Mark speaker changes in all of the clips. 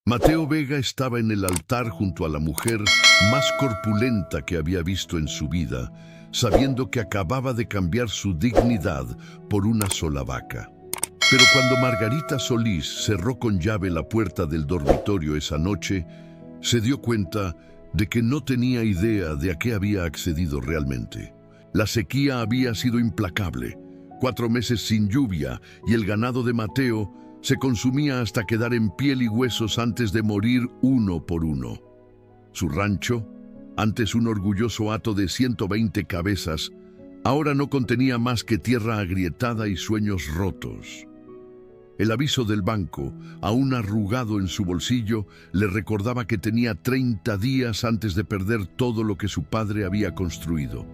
Speaker 1: Mateo Vega estaba en el altar junto a la mujer más corpulenta que había visto en su vida, sabiendo que acababa de cambiar su dignidad por una sola vaca. Pero cuando Margarita Solís cerró con llave la puerta del dormitorio esa noche, se dio cuenta de que no tenía idea de a qué había accedido realmente. La sequía había sido implacable, 4 meses sin lluvia, y el ganado de Mateo se consumía hasta quedar en piel y huesos antes de morir uno por uno. Su rancho, antes un orgulloso hato de 120 cabezas, ahora no contenía más que tierra agrietada y sueños rotos. El aviso del banco, aún arrugado en su bolsillo, le recordaba que tenía 30 días antes de perder todo lo que su padre había construido.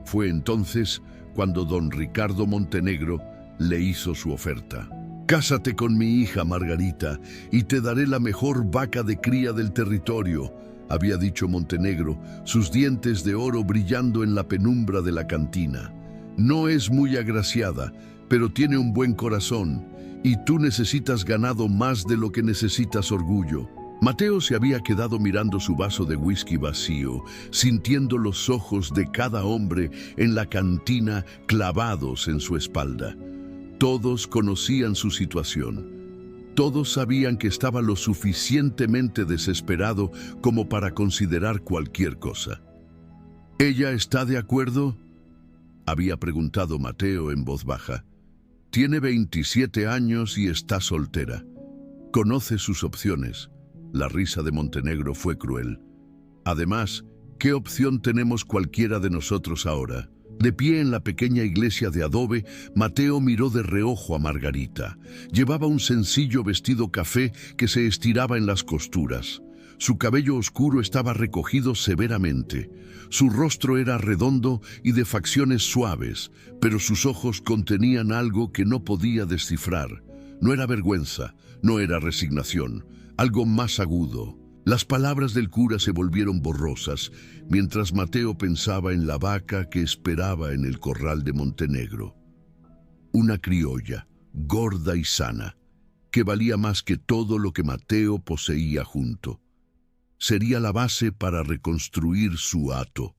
Speaker 1: Fue entonces cuando don Ricardo Montenegro le hizo su oferta. «Cásate con mi hija, Margarita, y te daré la mejor vaca de cría del territorio», había dicho Montenegro, sus dientes de oro brillando en la penumbra de la cantina. «No es muy agraciada, pero tiene un buen corazón, y tú necesitas ganado más de lo que necesitas orgullo». Mateo se había quedado mirando su vaso de whisky vacío, sintiendo los ojos de cada hombre en la cantina clavados en su espalda. Todos conocían su situación. Todos sabían que estaba lo suficientemente desesperado como para considerar cualquier cosa. «¿Ella está de acuerdo?», había preguntado Mateo en voz baja. «Tiene 27 años y está soltera. Conoce sus opciones». La risa de Montenegro fue cruel. «Además, ¿qué opción tenemos cualquiera de nosotros ahora?». De pie en la pequeña iglesia de adobe, Mateo miró de reojo a Margarita. Llevaba un sencillo vestido café que se estiraba en las costuras. Su cabello oscuro estaba recogido severamente. Su rostro era redondo y de facciones suaves, pero sus ojos contenían algo que no podía descifrar. No era vergüenza, no era resignación, algo más agudo. Las palabras del cura se volvieron borrosas, mientras Mateo pensaba en la vaca que esperaba en el corral de Montenegro. Una criolla, gorda y sana, que valía más que todo lo que Mateo poseía junto. Sería la base para reconstruir su hato.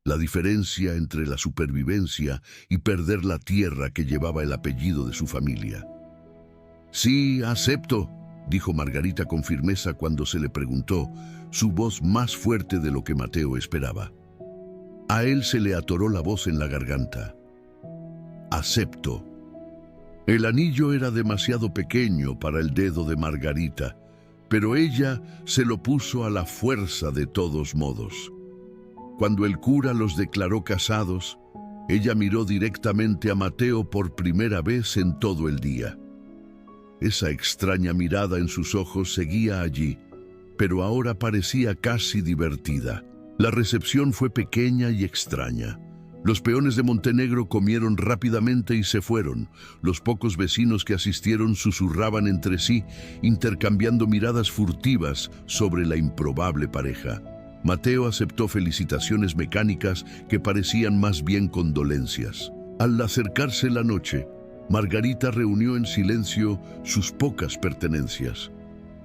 Speaker 1: La diferencia entre la supervivencia y perder la tierra que llevaba el apellido de su familia. «Sí, acepto», dijo Margarita con firmeza cuando se le preguntó, su voz más fuerte de lo que Mateo esperaba. A él se le atoró la voz en la garganta. «Acepto». El anillo era demasiado pequeño para el dedo de Margarita, pero ella se lo puso a la fuerza de todos modos. Cuando el cura los declaró casados, ella miró directamente a Mateo por primera vez en todo el día. Esa extraña mirada en sus ojos seguía allí, pero ahora parecía casi divertida. La recepción fue pequeña y extraña. Los peones de Montenegro comieron rápidamente y se fueron. Los pocos vecinos que asistieron susurraban entre sí, intercambiando miradas furtivas sobre la improbable pareja. Mateo aceptó felicitaciones mecánicas que parecían más bien condolencias. Al acercarse la noche, Margarita reunió en silencio sus pocas pertenencias.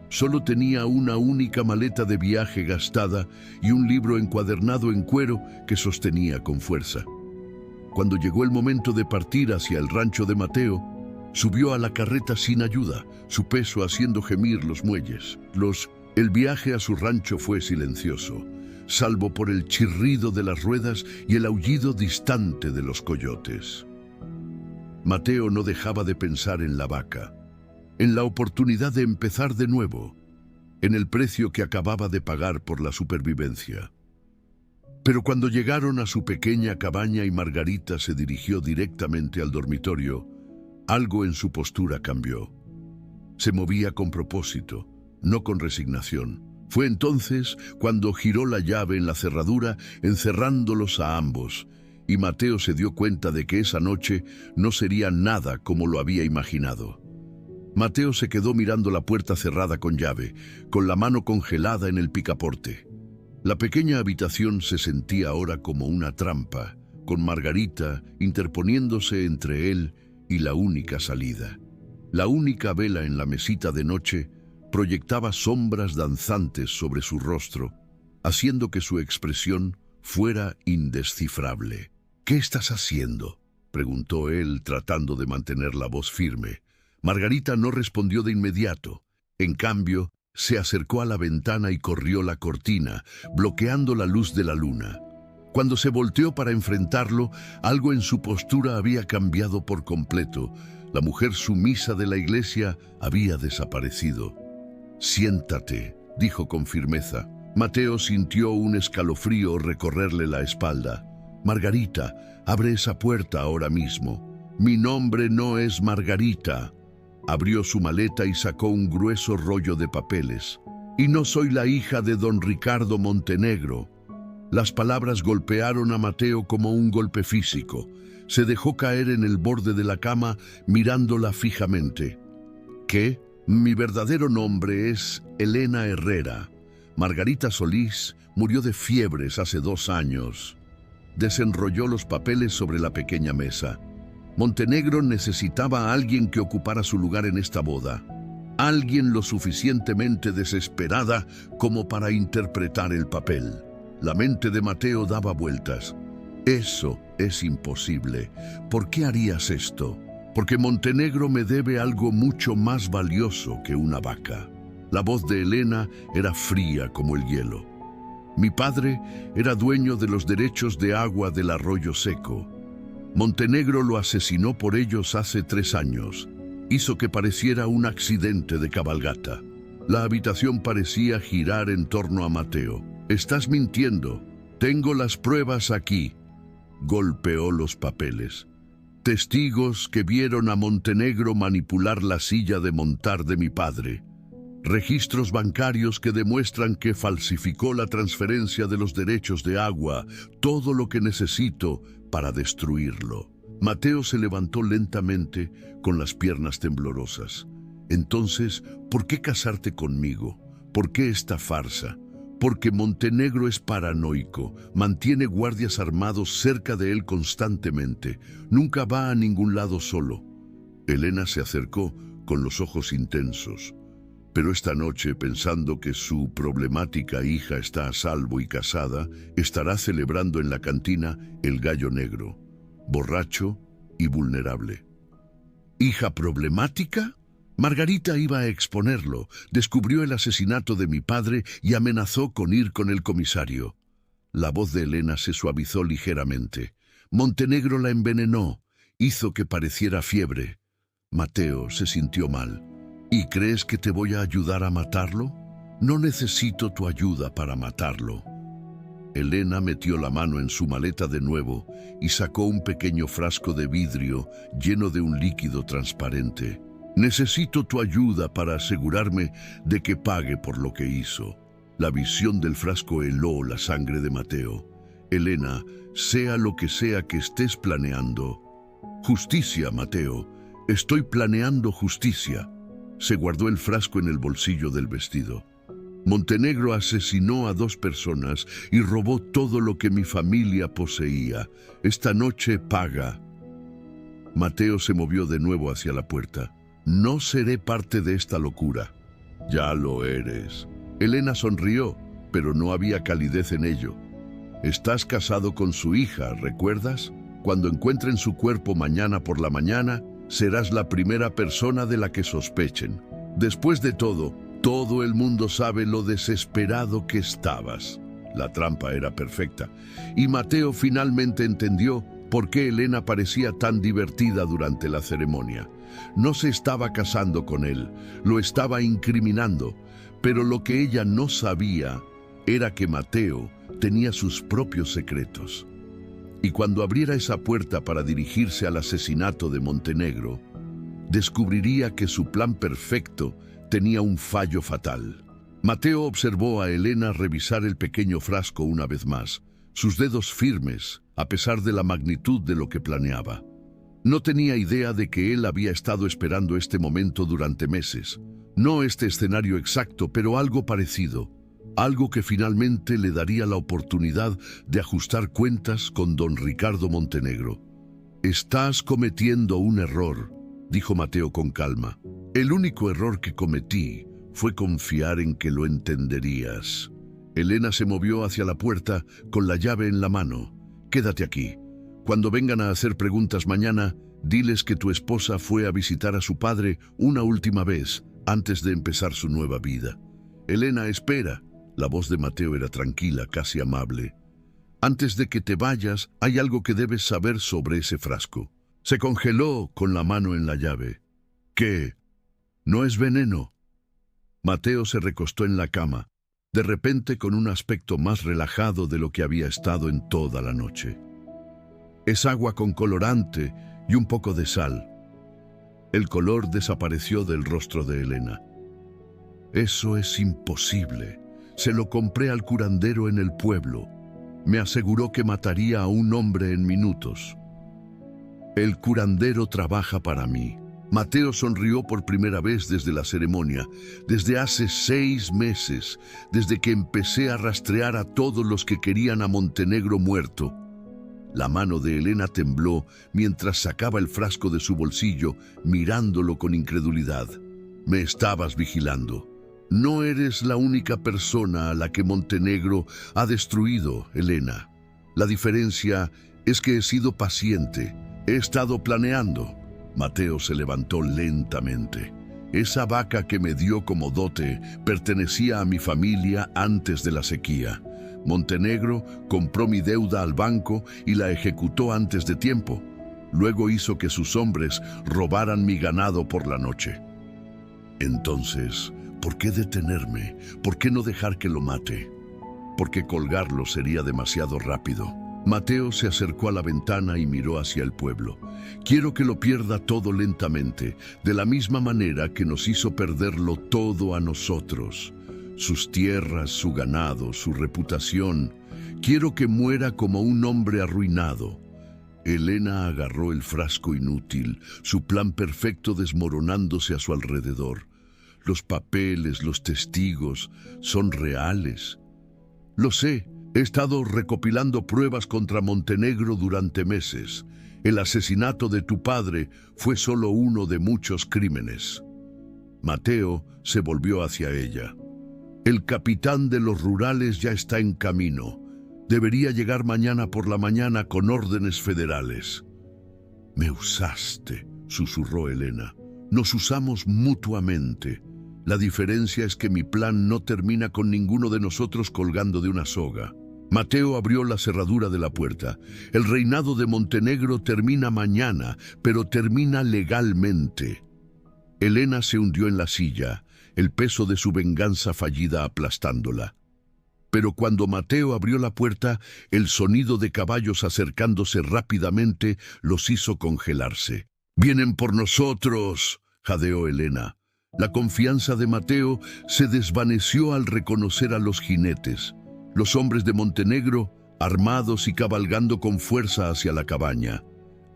Speaker 1: Solo tenía una única maleta de viaje gastada y un libro encuadernado en cuero que sostenía con fuerza. Cuando llegó el momento de partir hacia el rancho de Mateo, subió a la carreta sin ayuda, su peso haciendo gemir los muelles. El viaje a su rancho fue silencioso, salvo por el chirrido de las ruedas y el aullido distante de los coyotes. Mateo no dejaba de pensar en la vaca, en la oportunidad de empezar de nuevo, en el precio que acababa de pagar por la supervivencia. Pero cuando llegaron a su pequeña cabaña y Margarita se dirigió directamente al dormitorio, algo en su postura cambió. Se movía con propósito, no con resignación. Fue entonces cuando giró la llave en la cerradura, encerrándolos a ambos, y Mateo se dio cuenta de que esa noche no sería nada como lo había imaginado. Mateo se quedó mirando la puerta cerrada con llave, con la mano congelada en el picaporte. La pequeña habitación se sentía ahora como una trampa, con Margarita interponiéndose entre él y la única salida. La única vela en la mesita de noche proyectaba sombras danzantes sobre su rostro, haciendo que su expresión fuera indescifrable. «¿Qué estás haciendo?», preguntó él, tratando de mantener la voz firme. Margarita no respondió de inmediato. En cambio, se acercó a la ventana y corrió la cortina, bloqueando la luz de la luna. Cuando se volteó para enfrentarlo, algo en su postura había cambiado por completo. La mujer sumisa de la iglesia había desaparecido. «Siéntate», dijo con firmeza. Mateo sintió un escalofrío recorrerle la espalda. «Margarita, abre esa puerta ahora mismo. Mi nombre no es Margarita». Abrió su maleta y sacó un grueso rollo de papeles. «Y no soy la hija de don Ricardo Montenegro». Las palabras golpearon a Mateo como un golpe físico. Se dejó caer en el borde de la cama, mirándola fijamente. «¿Qué? Mi verdadero nombre es Elena Herrera. Margarita Solís murió de fiebres hace 2 años». Desenrolló los papeles sobre la pequeña mesa. Montenegro necesitaba a alguien que ocupara su lugar en esta boda. Alguien lo suficientemente desesperada como para interpretar el papel. La mente de Mateo daba vueltas. «Eso es imposible. ¿Por qué harías esto?». «Porque Montenegro me debe algo mucho más valioso que una vaca». La voz de Elena era fría como el hielo. «Mi padre era dueño de los derechos de agua del arroyo seco. Montenegro lo asesinó por ellos hace 3 años. Hizo que pareciera un accidente de cabalgata». La habitación parecía girar en torno a Mateo. «Estás mintiendo. Tengo las pruebas aquí». Golpeó los papeles. «Testigos que vieron a Montenegro manipular la silla de montar de mi padre. Registros bancarios que demuestran que falsificó la transferencia de los derechos de agua. Todo lo que necesito para destruirlo». Mateo se levantó lentamente con las piernas temblorosas. «Entonces, ¿por qué casarte conmigo? ¿Por qué esta farsa?». «Porque Montenegro es paranoico, mantiene guardias armados cerca de él constantemente, nunca va a ningún lado solo». Elena se acercó con los ojos intensos. «Pero esta noche, pensando que su problemática hija está a salvo y casada, estará celebrando en la cantina el gallo negro, borracho y vulnerable». «¿Hija problemática?». Margarita iba a exponerlo, descubrió el asesinato de mi padre y amenazó con ir con el comisario. La voz de Elena se suavizó ligeramente. «Montenegro la envenenó, hizo que pareciera fiebre». Mateo se sintió mal. «¿Y crees que te voy a ayudar a matarlo?». «No necesito tu ayuda para matarlo». Elena metió la mano en su maleta de nuevo y sacó un pequeño frasco de vidrio lleno de un líquido transparente. «Necesito tu ayuda para asegurarme de que pague por lo que hizo». La visión del frasco heló la sangre de Mateo. «Elena, sea lo que sea que estés planeando». «Justicia, Mateo. Estoy planeando justicia». Se guardó el frasco en el bolsillo del vestido. «Montenegro asesinó a 2 personas y robó todo lo que mi familia poseía. Esta noche paga». Mateo se movió de nuevo hacia la puerta. «No seré parte de esta locura». «Ya lo eres». Elena sonrió, pero no había calidez en ello. «Estás casado con su hija, ¿recuerdas? Cuando encuentren su cuerpo mañana por la mañana, serás la primera persona de la que sospechen. Después de todo el mundo sabe lo desesperado que estabas». La trampa era perfecta, y Mateo finalmente entendió por qué Elena parecía tan divertida durante la ceremonia. No se estaba casando con él, lo estaba incriminando, pero lo que ella no sabía era que Mateo tenía sus propios secretos. Y cuando abriera esa puerta para dirigirse al asesinato de Montenegro, descubriría que su plan perfecto tenía un fallo fatal. Mateo observó a Elena revisar el pequeño frasco una vez más, sus dedos firmes, a pesar de la magnitud de lo que planeaba. No tenía idea de que él había estado esperando este momento durante meses. No este escenario exacto, pero algo parecido. Algo que finalmente le daría la oportunidad de ajustar cuentas con don Ricardo Montenegro. «Estás cometiendo un error», dijo Mateo con calma. «El único error que cometí fue confiar en que lo entenderías. Elena se movió hacia la puerta con la llave en la mano. Quédate aquí. Cuando vengan a hacer preguntas mañana, diles que tu esposa fue a visitar a su padre una última vez antes de empezar su nueva vida. Elena, espera. La voz de Mateo era tranquila, casi amable. Antes de que te vayas, hay algo que debes saber sobre ese frasco. Se congeló con la mano en la llave. ¿Qué? ¿No es veneno? Mateo se recostó en la cama, de repente con un aspecto más relajado de lo que había estado en toda la noche. Es agua con colorante y un poco de sal. El color desapareció del rostro de Elena. Eso es imposible. Se lo compré al curandero en el pueblo. Me aseguró que mataría a un hombre en minutos. El curandero trabaja para mí. Mateo sonrió por primera vez desde la ceremonia, desde hace 6 meses, desde que empecé a rastrear a todos los que querían a Montenegro muerto. La mano de Elena tembló mientras sacaba el frasco de su bolsillo, mirándolo con incredulidad. Me estabas vigilando. No eres la única persona a la que Montenegro ha destruido, Elena. La diferencia es que he sido paciente. He estado planeando. Mateo se levantó lentamente. Esa vaca que me dio como dote pertenecía a mi familia antes de la sequía. Montenegro compró mi deuda al banco y la ejecutó antes de tiempo. Luego hizo que sus hombres robaran mi ganado por la noche. Entonces, ¿por qué detenerme? ¿Por qué no dejar que lo mate? Porque colgarlo sería demasiado rápido. Mateo se acercó a la ventana y miró hacia el pueblo. Quiero que lo pierda todo lentamente, de la misma manera que nos hizo perderlo todo a nosotros. Sus tierras, su ganado, su reputación. Quiero que muera como un hombre arruinado. Elena agarró el frasco inútil, su plan perfecto desmoronándose a su alrededor. Los papeles, los testigos, son reales. Lo sé. He estado recopilando pruebas contra Montenegro durante meses. El asesinato de tu padre fue solo uno de muchos crímenes. Mateo se volvió hacia ella. El capitán de los rurales ya está en camino. Debería llegar mañana por la mañana con órdenes federales. Me usaste, susurró Elena. Nos usamos mutuamente. La diferencia es que mi plan no termina con ninguno de nosotros colgando de una soga. Mateo abrió la cerradura de la puerta. El reinado de Montenegro termina mañana, pero termina legalmente. Elena se hundió en la silla, el peso de su venganza fallida aplastándola. Pero cuando Mateo abrió la puerta, el sonido de caballos acercándose rápidamente los hizo congelarse. «¡Vienen por nosotros!», jadeó Elena. La confianza de Mateo se desvaneció al reconocer a los jinetes. Los hombres de Montenegro, armados y cabalgando con fuerza hacia la cabaña.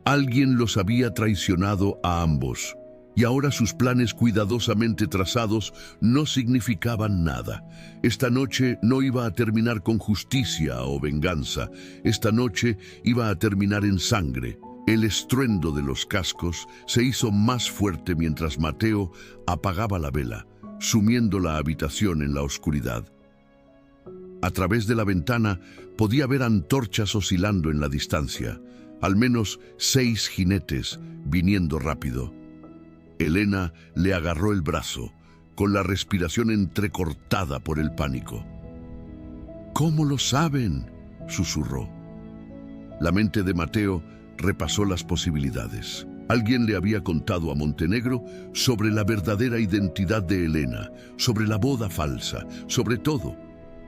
Speaker 1: Alguien los había traicionado a ambos, y ahora sus planes cuidadosamente trazados no significaban nada. Esta noche no iba a terminar con justicia o venganza. Esta noche iba a terminar en sangre. El estruendo de los cascos se hizo más fuerte mientras Mateo apagaba la vela, sumiendo la habitación en la oscuridad. A través de la ventana podía ver antorchas oscilando en la distancia, al menos 6 jinetes viniendo rápido. Elena le agarró el brazo, con la respiración entrecortada por el pánico. «¿Cómo lo saben?», susurró. La mente de Mateo repasó las posibilidades. Alguien le había contado a Montenegro sobre la verdadera identidad de Elena, sobre la boda falsa, sobre todo.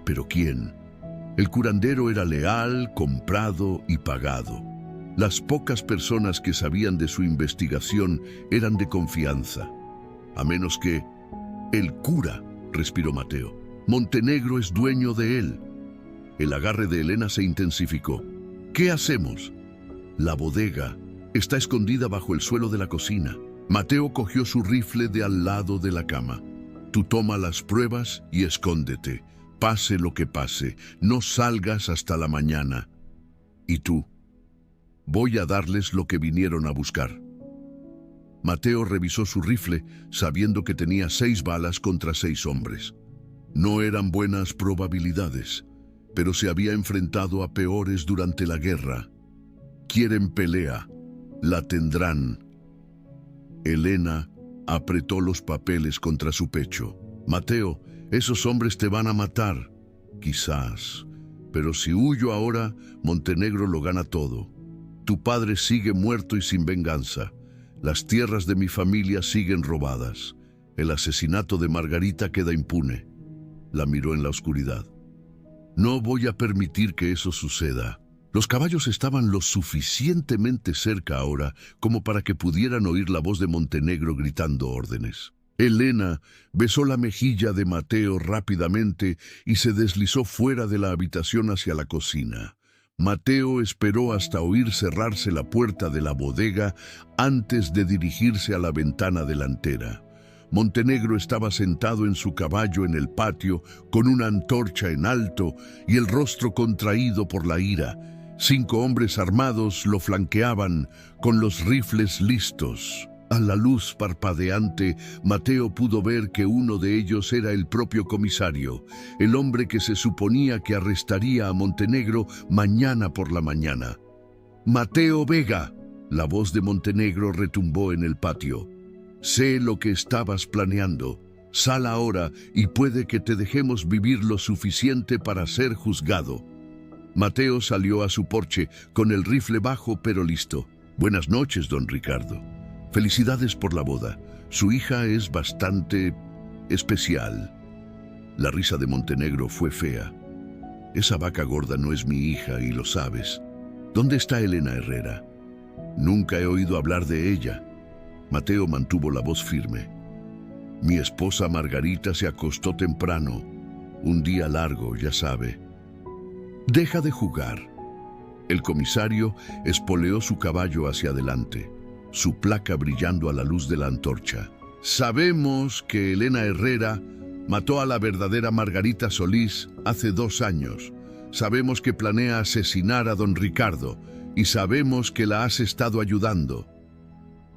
Speaker 1: ¿Pero quién? El curandero era leal, comprado y pagado. Las pocas personas que sabían de su investigación eran de confianza. A menos que... «El cura», respiró Mateo. «Montenegro es dueño de él». El agarre de Elena se intensificó. «¿Qué hacemos?» «La bodega está escondida bajo el suelo de la cocina». Mateo cogió su rifle de al lado de la cama. «Tú toma las pruebas y escóndete. Pase lo que pase, no salgas hasta la mañana. Y tú, voy a darles lo que vinieron a buscar». Mateo revisó su rifle, sabiendo que tenía 6 balas contra 6 hombres. No eran buenas probabilidades, pero se había enfrentado a peores durante la guerra. Quieren pelea, la tendrán. Elena apretó los papeles contra su pecho. Mateo, esos hombres te van a matar. Quizás, pero si huyo ahora, Montenegro lo gana todo. Tu padre sigue muerto y sin venganza. Las tierras de mi familia siguen robadas. El asesinato de Margarita queda impune. La miró en la oscuridad. No voy a permitir que eso suceda. Los caballos estaban lo suficientemente cerca ahora como para que pudieran oír la voz de Montenegro gritando órdenes. Elena besó la mejilla de Mateo rápidamente y se deslizó fuera de la habitación hacia la cocina. Mateo esperó hasta oír cerrarse la puerta de la bodega antes de dirigirse a la ventana delantera. Montenegro estaba sentado en su caballo en el patio con una antorcha en alto y el rostro contraído por la ira. 5 hombres armados lo flanqueaban con los rifles listos. A la luz parpadeante, Mateo pudo ver que uno de ellos era el propio comisario, el hombre que se suponía que arrestaría a Montenegro mañana por la mañana. «Mateo Vega», la voz de Montenegro retumbó en el patio. «Sé lo que estabas planeando. Sal ahora y puede que te dejemos vivir lo suficiente para ser juzgado». Mateo salió a su porche con el rifle bajo pero listo. «Buenas noches, don Ricardo. Felicidades por la boda. Su hija es bastante especial». La risa de Montenegro fue fea. «Esa vaca gorda no es mi hija y lo sabes. ¿Dónde está Elena Herrera? Nunca he oído hablar de ella». Mateo mantuvo la voz firme. «Mi esposa Margarita se acostó temprano. Un día largo, ya sabe». «Deja de jugar». El comisario espoleó su caballo hacia adelante, su placa brillando a la luz de la antorcha. «Sabemos que Elena Herrera mató a la verdadera Margarita Solís hace 2 años. Sabemos que planea asesinar a don Ricardo y sabemos que la has estado ayudando».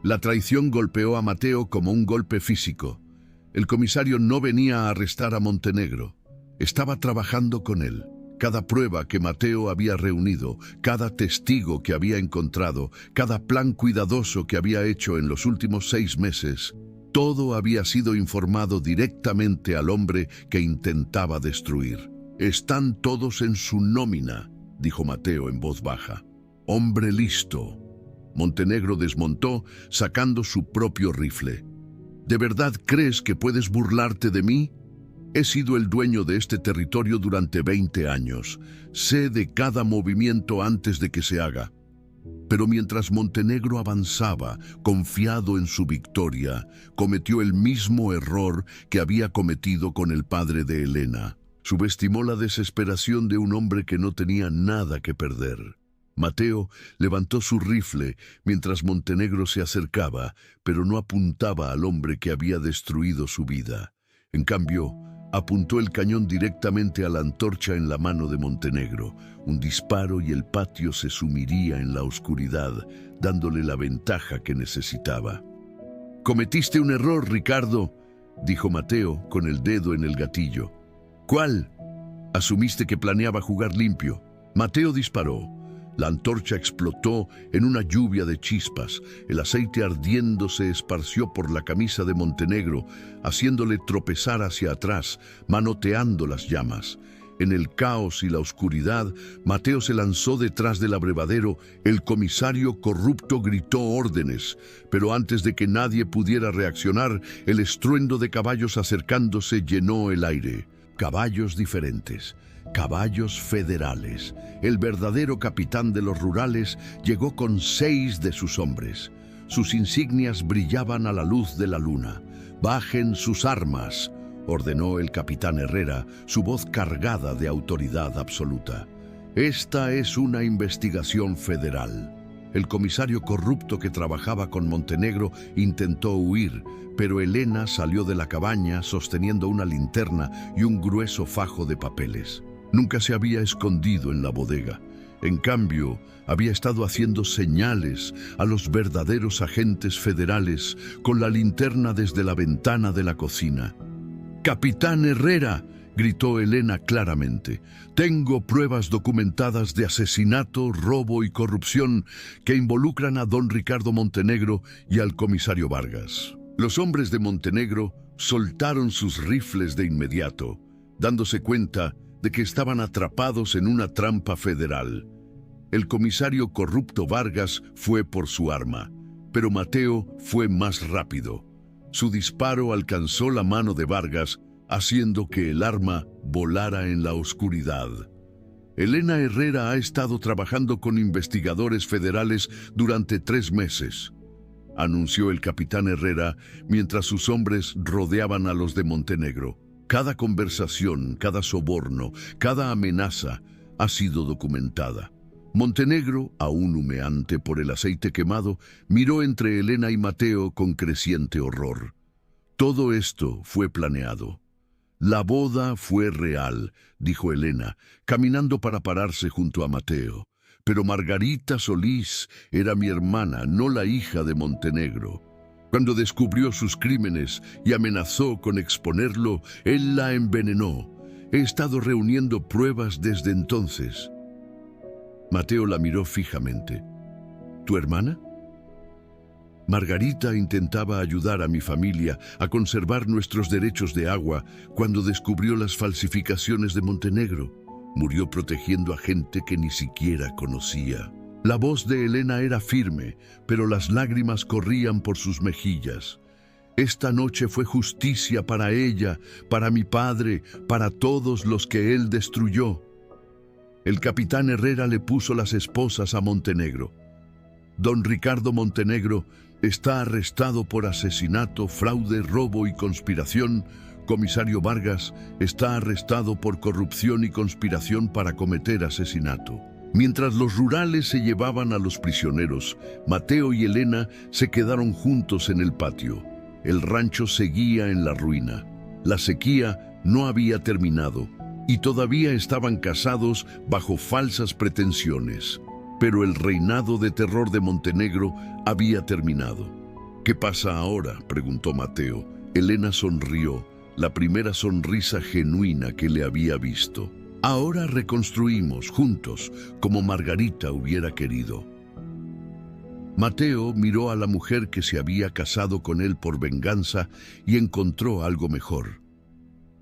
Speaker 1: La traición golpeó a Mateo como un golpe físico. El comisario no venía a arrestar a Montenegro. Estaba trabajando con él. Cada prueba que Mateo había reunido, cada testigo que había encontrado, cada plan cuidadoso que había hecho en los últimos 6 meses, todo había sido informado directamente al hombre que intentaba destruir. «Están todos en su nómina», dijo Mateo en voz baja. «Hombre listo». Montenegro desmontó, sacando su propio rifle. «¿De verdad crees que puedes burlarte de mí? He sido el dueño de este territorio durante 20 años. Sé de cada movimiento antes de que se haga». Pero mientras Montenegro avanzaba, confiado en su victoria, cometió el mismo error que había cometido con el padre de Elena. Subestimó la desesperación de un hombre que no tenía nada que perder. Mateo levantó su rifle mientras Montenegro se acercaba, pero no apuntaba al hombre que había destruido su vida. En cambio, apuntó el cañón directamente a la antorcha en la mano de Montenegro. Un disparo y el patio se sumiría en la oscuridad, dándole la ventaja que necesitaba. «Cometiste un error, Ricardo», dijo Mateo con el dedo en el gatillo. «¿Cuál?» «Asumiste que planeaba jugar limpio». Mateo disparó. La antorcha explotó en una lluvia de chispas. El aceite ardiendo se esparció por la camisa de Montenegro, haciéndole tropezar hacia atrás, manoteando las llamas. En el caos y la oscuridad, Mateo se lanzó detrás del abrevadero. El comisario corrupto gritó órdenes, pero antes de que nadie pudiera reaccionar, el estruendo de caballos acercándose llenó el aire. Caballos diferentes. Caballos federales. El verdadero capitán de los rurales llegó con 6 de sus hombres. Sus insignias brillaban a la luz de la luna. «Bajen sus armas», ordenó el capitán Herrera, su voz cargada de autoridad absoluta. «Esta es una investigación federal». El comisario corrupto que trabajaba con Montenegro intentó huir, pero Elena salió de la cabaña sosteniendo una linterna y un grueso fajo de papeles. Nunca se había escondido en la bodega. En cambio, había estado haciendo señales a los verdaderos agentes federales con la linterna desde la ventana de la cocina. «¡Capitán Herrera!», gritó Elena claramente. «Tengo pruebas documentadas de asesinato, robo y corrupción que involucran a don Ricardo Montenegro y al comisario Vargas». Los hombres de Montenegro soltaron sus rifles de inmediato, dándose cuenta de que estaban atrapados en una trampa federal. El comisario corrupto Vargas fue por su arma, pero Mateo fue más rápido. Su disparo alcanzó la mano de Vargas, haciendo que el arma volara en la oscuridad. Elena Herrera ha estado trabajando con investigadores federales durante 3 meses, anunció el capitán Herrera mientras sus hombres rodeaban a los de Montenegro. Cada conversación, cada soborno, cada amenaza ha sido documentada. Montenegro, aún humeante por el aceite quemado, miró entre Elena y Mateo con creciente horror. Todo esto fue planeado. «La boda fue real», dijo Elena, caminando para pararse junto a Mateo. «Pero Margarita Solís era mi hermana, no la hija de Montenegro. Cuando descubrió sus crímenes y amenazó con exponerlo, él la envenenó. He estado reuniendo pruebas desde entonces». Mateo la miró fijamente. «¿Tu hermana?» «Margarita intentaba ayudar a mi familia a conservar nuestros derechos de agua cuando descubrió las falsificaciones de Montenegro. Murió protegiendo a gente que ni siquiera conocía». La voz de Elena era firme, pero las lágrimas corrían por sus mejillas. «Esta noche fue justicia para ella, para mi padre, para todos los que él destruyó». El capitán Herrera le puso las esposas a Montenegro. «Don Ricardo Montenegro está arrestado por asesinato, fraude, robo y conspiración. Comisario Vargas está arrestado por corrupción y conspiración para cometer asesinato». Mientras los rurales se llevaban a los prisioneros, Mateo y Elena se quedaron juntos en el patio. El rancho seguía en la ruina. La sequía no había terminado y todavía estaban casados bajo falsas pretensiones. Pero el reinado de terror de Montenegro había terminado. «¿Qué pasa ahora?», preguntó Mateo. Elena sonrió, la primera sonrisa genuina que le había visto. «Ahora reconstruimos juntos, como Margarita hubiera querido». Mateo miró a la mujer que se había casado con él por venganza y encontró algo mejor.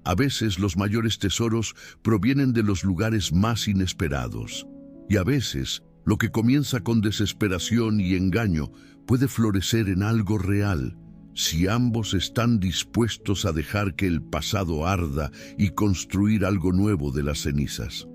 Speaker 1: A veces los mayores tesoros provienen de los lugares más inesperados, y a veces lo que comienza con desesperación y engaño puede florecer en algo real, si ambos están dispuestos a dejar que el pasado arda y construir algo nuevo de las cenizas.